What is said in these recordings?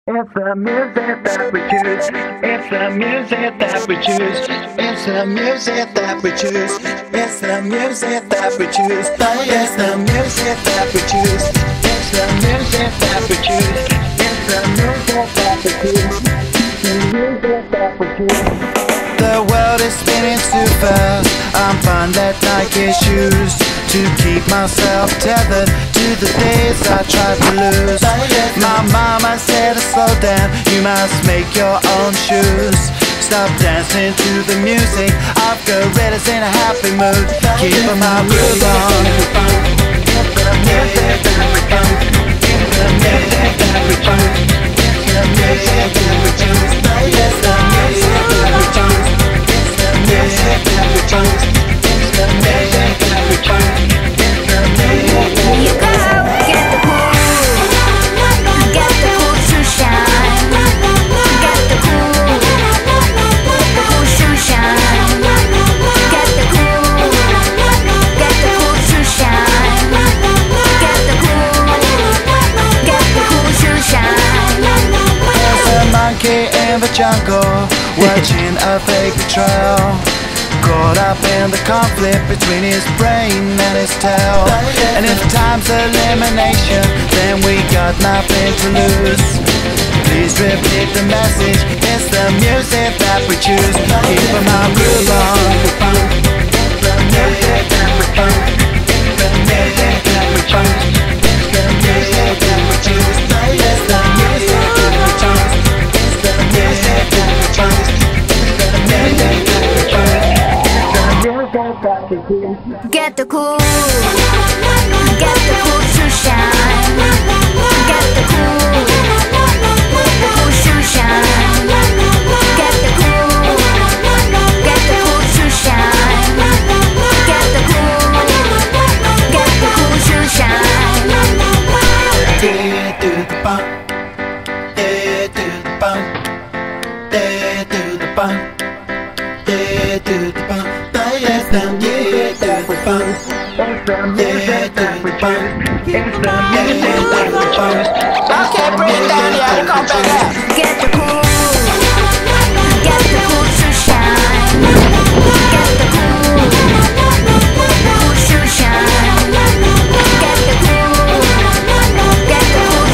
It's the music that we choose. It's the music that we choose. It's the music that we choose. It's the music that we choose. It's the music that we choose. It's the music that we choose. It's the music that we choose. The music that we choose. The world is spinning too fast. I'm fine that Nike shoes to keep myself tethered to the days I tried to lose. My mama said to slow down, you must make your own shoes. Stop dancing to the music, I've got gorillas in a happy mood. Keep my groove on. It's the music that we choose. It's the music that we choose. It's the music that we choose. It's the music that we choose. It's the music that we choose. It's the music that we choose. You go, get the cool shoe shine. Get the cool shoe shine. Get the cool shoe shine. Get the cool shoe shine. There's a monkey in the jungle, watching a fake betrayal. Caught up in the conflict between his brain and his tail. And if time's elimination, then we got nothing to lose. Please repeat the message, it's the music that we choose. Keep my groove on. It's the music that we choose. It's the music that we choose. It's the music that we choose. It's the music that we choose. It's the music that we choose. It's the music that we choose. Get the cool shoe shine. Get the cool shoe shine. Get the cool shoe shine. Get the cool shoe shine. Day to the bump, day to the bump, day to the bump, day to the bump. It's the music that we choose. It's the music that we choose. It's the music that we choose. Okay, bring it down, yeah, come back up. Get the cool shoe shine. Get the cool shoe shine. Get the cool shoe shine. Get the cool shoe shine. Get the shoe shine. Get the shoe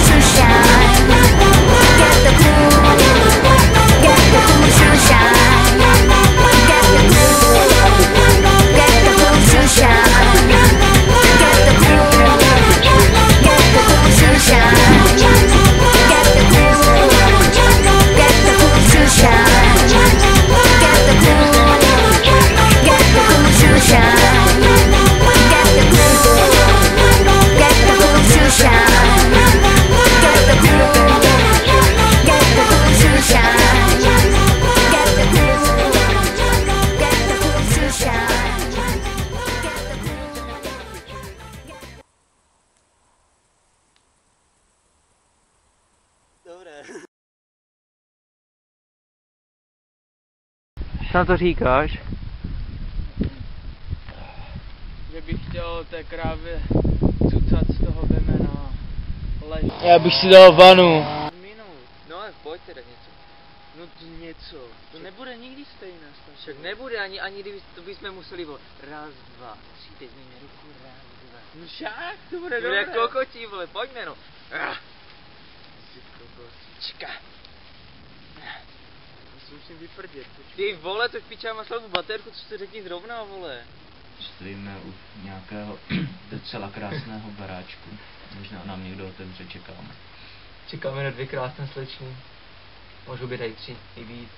shine. Co na to říkáš? Že bych chtěl té krávě cucat z toho vemena. Já bych si dal vanu. No ale pojď teda něco. No něco. To nebude nikdy stejné. Však nebude ani kdyby to bychom museli volat. Raz, dva, tři, teď mi ruku, raz, dva. No však, to bude dobré. Jak kokotí, vole, pojďme no. Jsi kokotička. Musím vyprdět. Ty vole, to piča má slabou baterku, co se řekni zrovna, vole. Stojíme u nějakého docela krásného baráčku. Možná nám někdo otevře, čekáme. Čekáme na 2 krásné slečny. Můžou být aj 3, i víc.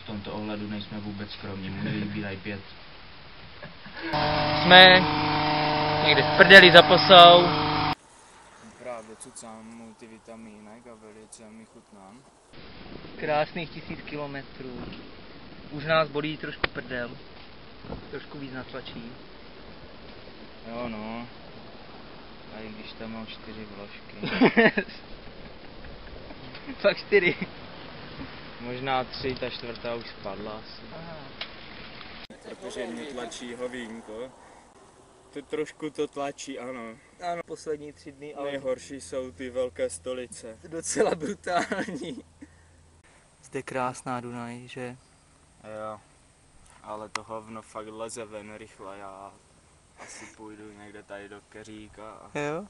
V tomto ohledu nejsme vůbec skromní, může jich být aj 5. Jsme někde v prdeli za posou. Právě cucám multivitaminek a velice mi chutná. Krásných 1000 kilometrů. Už nás bolí trošku prdel. Trošku víc natlačí. Jo no. A i když tam mám 4 vložky. Fakt 4. Možná 3, ta 4. už spadla asi. Aha. Protože mě tlačí hovínko. To trošku to tlačí, ano. Ano, poslední 3 dny, ale Nejhorší jsou ty velké stolice. docela brutální. Zde krásná Dunaj, že? Jo, ale to hovno fakt leze ven rychle, já asi půjdu někde tady do Keříka. Jo?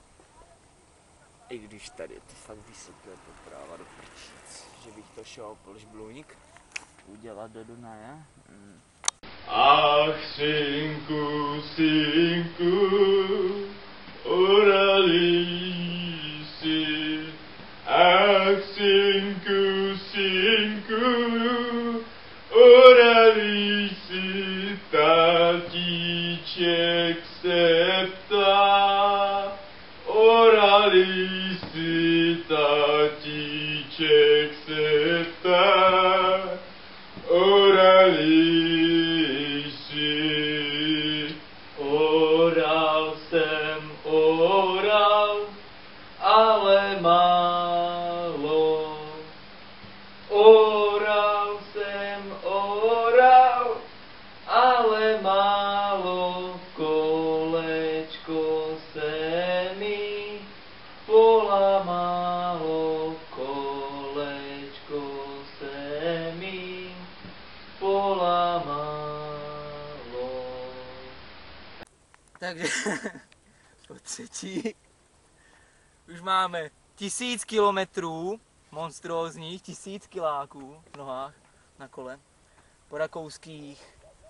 I když tady je to fakt vysoké poprava do prčíc, že bych to šoupl žblůnik udělat do Dunaje. Ach, synku, orali si. Ach, synku, orali si, tatíček se ptá. Orali si, tatíček se ptá. Orali si, oral jsem oral, ale málo. Oral jsem oral, ale málo. Kolečko se mi polamalo, kolečko se mi polamalo. Takže po třetí už máme 1000 kilometrů monstrózních, 1000 kiláků v nohách na kole po rakouských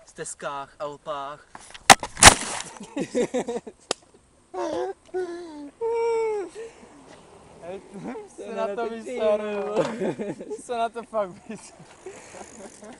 stezkách, Alpách. Se na to vystaruju. Se na to fakt vystaruju.